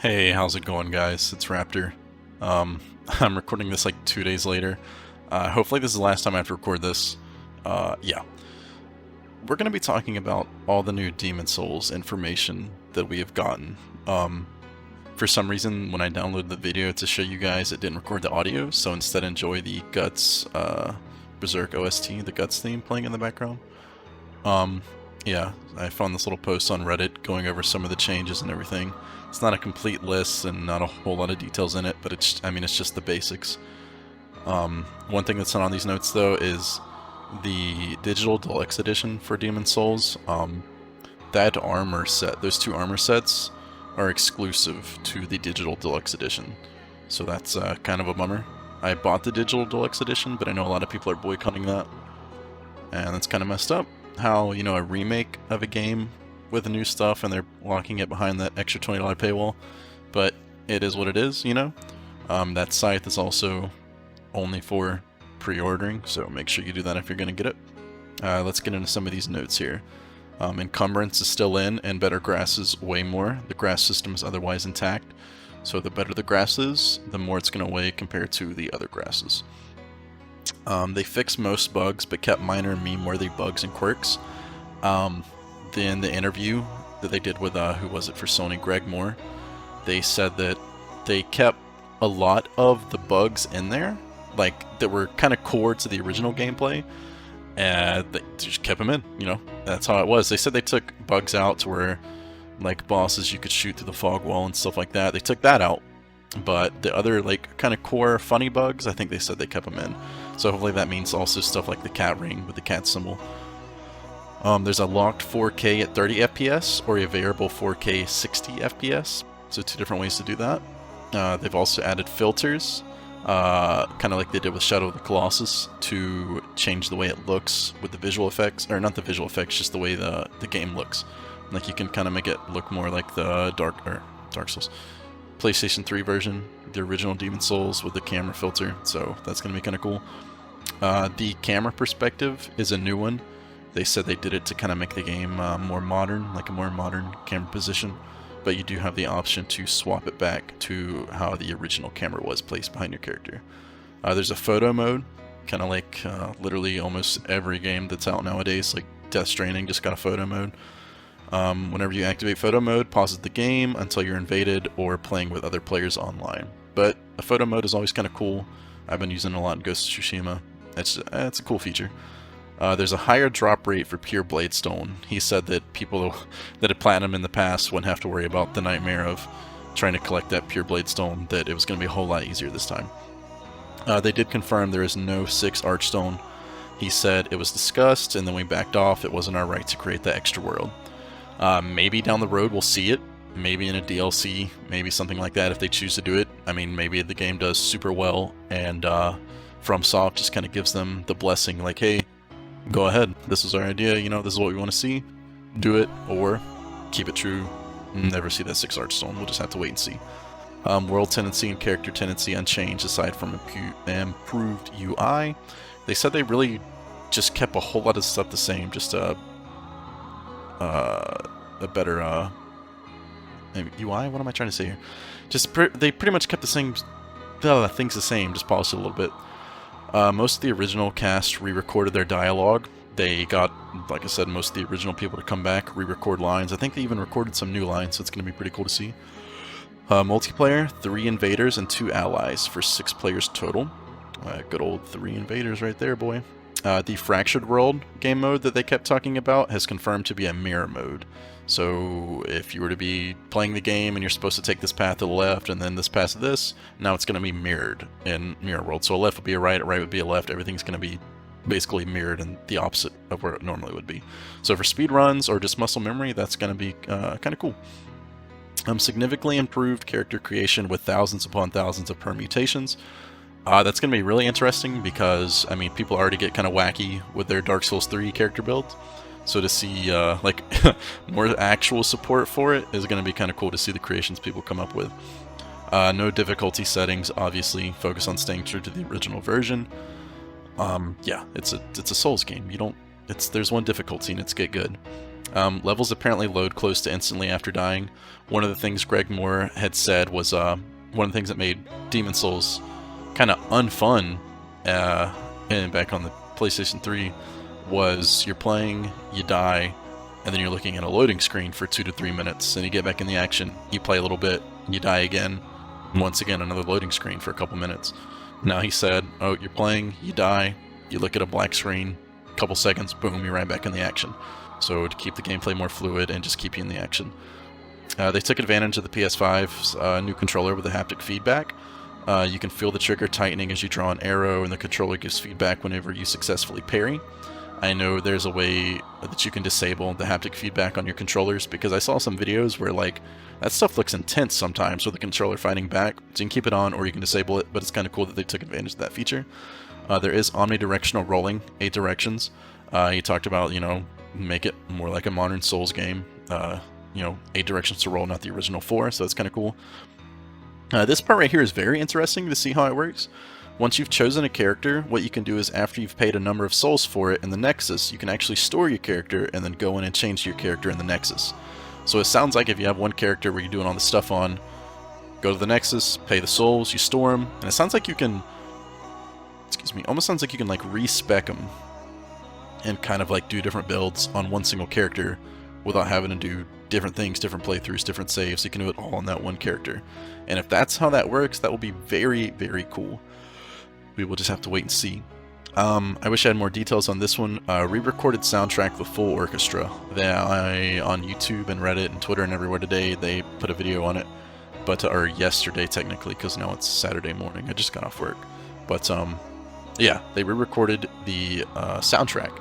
Hey, how's it going, guys? It's Raptor. Um, I'm recording this like 2 days later. Hopefully this is the last time I have to record this. Yeah. We're going to be talking about all the new Demon Souls information that we have gotten. For some reason, when I downloaded the video to show you guys, it didn't record the audio, so instead enjoy the Guts, Berserk OST, the Guts theme playing in the background. Yeah, I found this little post on Reddit going over some of the changes and everything. It's not a complete list and not a whole lot of details in it, but it's just the basics. One thing that's not on these notes though is the digital deluxe edition for Demon Souls. That armor set, those two armor sets, are exclusive to the digital deluxe edition. So that's kind of a bummer. I bought the digital deluxe edition, but I know a lot of people are boycotting that, and that's kind of messed up. How, a remake of a game with the new stuff and they're locking it behind that extra $20 paywall, but it is what it is, That scythe is also only for pre-ordering, so make sure you do that if you're going to get it. Let's get into some of these notes here. Encumbrance is still in, and better grass is way more. The grass system is otherwise intact, so the better the grass is, the more it's going to weigh compared to the other grasses. They fixed most bugs, but kept minor meme-worthy bugs and quirks. In the interview that they did with, who was it for Sony, Greg Moore, they said that they kept a lot of the bugs in there, like, that were kind of core to the original gameplay, and they just kept them in, That's how it was. They said they took bugs out to where, like, bosses you could shoot through the fog wall and stuff like that. They took that out, but the other, like, kind of core funny bugs, I think they said they kept them in. So hopefully that means also stuff like the cat ring with the cat symbol. There's a locked 4K at 30 FPS or a variable 4K 60 FPS. So two different ways to do that. They've also added filters, kind of like they did with Shadow of the Colossus, to change the way it looks with the visual effects, or not the visual effects, just the way the game looks. Like you can kind of make it look more like the Dark Souls PlayStation 3 version, the original Demon Souls with the camera filter. So that's going to be kind of cool. The camera perspective is a new one. They said they did it to kind of make the game more modern, like a more modern camera position, but you do have the option to swap it back to how the original camera was placed behind your character. There's a photo mode, kind of like literally almost every game that's out nowadays, like Death Stranding just got a photo mode. Whenever you activate photo mode, pauses the game until you're invaded or playing with other players online. But a photo mode is always kind of cool. I've been using it a lot in Ghost of Tsushima. It's a cool feature. There's a higher drop rate for pure Bladestone. He said that people that had platinum in the past wouldn't have to worry about the nightmare of trying to collect that pure Bladestone, that it was going to be a whole lot easier this time. They did confirm there is no 6 Archstone. He said it was discussed and then we backed off. It wasn't our right to create that extra world. Maybe down the road we'll see it. Maybe in a DLC, maybe something like that if they choose to do it. I mean, maybe the game does super well and FromSoft just kind of gives them the blessing, like, hey, go ahead, this is our idea, this is what we want to see, do it, or keep it true, never see that 6 Archstone, we'll just have to wait and see. World tendency and character tendency unchanged aside from improved UI. They said they really just kept a whole lot of stuff the same, just a better UI, what am I trying to say here? They pretty much kept the same things the same, just polished it a little bit. Most of the original cast re-recorded their dialogue. They got, like I said, most of the original people to come back, re-record lines. I think they even recorded some new lines, so it's going to be pretty cool to see. Multiplayer, 3 invaders and 2 allies for 6 players total. Good old 3 invaders right there, boy. The Fractured World game mode that they kept talking about has confirmed to be a mirror mode. So if you were to be playing the game and you're supposed to take this path to the left and then this path to this, now it's going to be mirrored in Mirror World. So a left would be a right would be a left, everything's going to be basically mirrored and the opposite of where it normally would be. So for speed runs or just muscle memory, that's going to be kind of cool. Significantly improved character creation with thousands upon thousands of permutations. That's going to be really interesting because, I mean, people already get kind of wacky with their Dark Souls 3 character builds. So to see, like, more actual support for it is going to be kind of cool to see the creations people come up with. No difficulty settings, obviously. Focus on staying true to the original version. Yeah, it's a Souls game. There's one difficulty and it's get good. Levels apparently load close to instantly after dying. One of the things Greg Moore had said was one of the things that made Demon Souls kind of unfun and back on the PlayStation 3 was you're playing, you die, and then you're looking at a loading screen for 2 to 3 minutes, and you get back in the action, you play a little bit, you die again, and once again another loading screen for a couple minutes. Now he said, oh, you're playing, you die, you look at a black screen, couple seconds, boom, you're right back in the action. So to keep the gameplay more fluid and just keep you in the action. They took advantage of the PS5's new controller with the haptic feedback. You can feel the trigger tightening as you draw an arrow, and the controller gives feedback whenever you successfully parry. I know there's a way that you can disable the haptic feedback on your controllers, because I saw some videos where like that stuff looks intense sometimes with the controller fighting back. So you can keep it on or you can disable it, but it's kind of cool that they took advantage of that feature. There is omnidirectional rolling, 8 directions. He talked about, make it more like a modern Souls game. 8 directions to roll, not the original 4, so that's kind of cool. This part right here is very interesting to see how it works. Once you've chosen a character, what you can do is after you've paid a number of souls for it in the Nexus, you can actually store your character and then go in and change your character in the Nexus. So it sounds like if you have one character where you're doing all the stuff on, go to the Nexus, pay the souls, you store them, and it sounds like you can, almost sounds like you can like respec them and kind of like do different builds on one single character without having to do different things, different playthroughs, different saves. You can do it all on that one character. And if that's how that works, that will be very, very cool. We will just have to wait and see. I wish I had more details on this one. Re-recorded soundtrack with full orchestra. On YouTube and Reddit and Twitter and everywhere today, they put a video on it. Or yesterday technically, because now it's Saturday morning. I just got off work. But yeah, they re-recorded the soundtrack.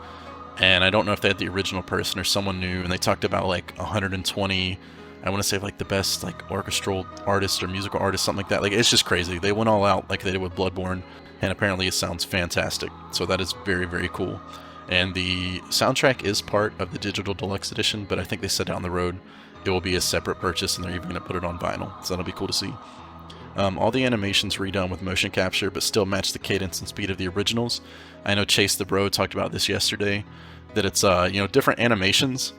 And I don't know if they had the original person or someone new, and they talked about like 120, I want to say like the best like orchestral artists or musical artists, something like that. Like it's just crazy. They went all out like they did with Bloodborne, and apparently it sounds fantastic. So that is very, very cool. And the soundtrack is part of the Digital Deluxe Edition, but I think they said down the road it will be a separate purchase, and they're even going to put it on vinyl. So that'll be cool to see. All the animations redone with motion capture, but still match the cadence and speed of the originals. I know Chase the Bro talked about this yesterday, that it's different animations,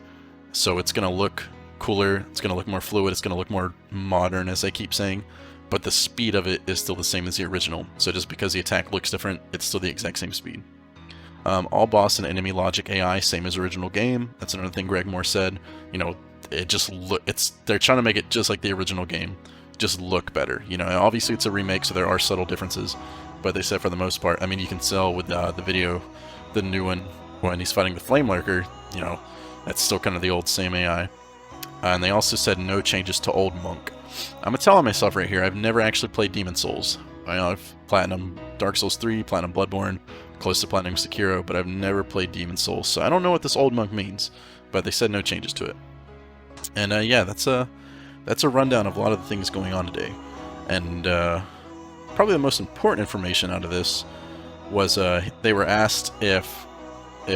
so it's gonna look cooler, it's gonna look more fluid, it's gonna look more modern, as they keep saying, but the speed of it is still the same as the original. So just because the attack looks different, it's still the exact same speed. All boss and enemy logic AI same as original game. That's another thing Greg Moore said. They're trying to make it just like the original game, just look better. Obviously it's a remake, so there are subtle differences, but they said for the most part, I mean, you can tell with the video, the new one, when he's fighting the Flame Lurker, that's still kind of the old same AI. And they also said no changes to Old Monk. I'm telling myself right here, I've never actually played Demon Souls. I've platinum Dark Souls 3, platinum Bloodborne, close to platinum Sekiro, but I've never played Demon Souls, so I don't know what this Old Monk means, but they said no changes to it. And yeah, that's a rundown of a lot of the things going on today. And probably the most important information out of this was they were asked if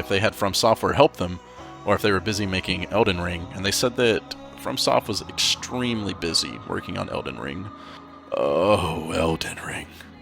they had From Software help them, or if they were busy making Elden Ring, and they said that FromSoft was extremely busy working on Elden Ring. Oh, Elden Ring.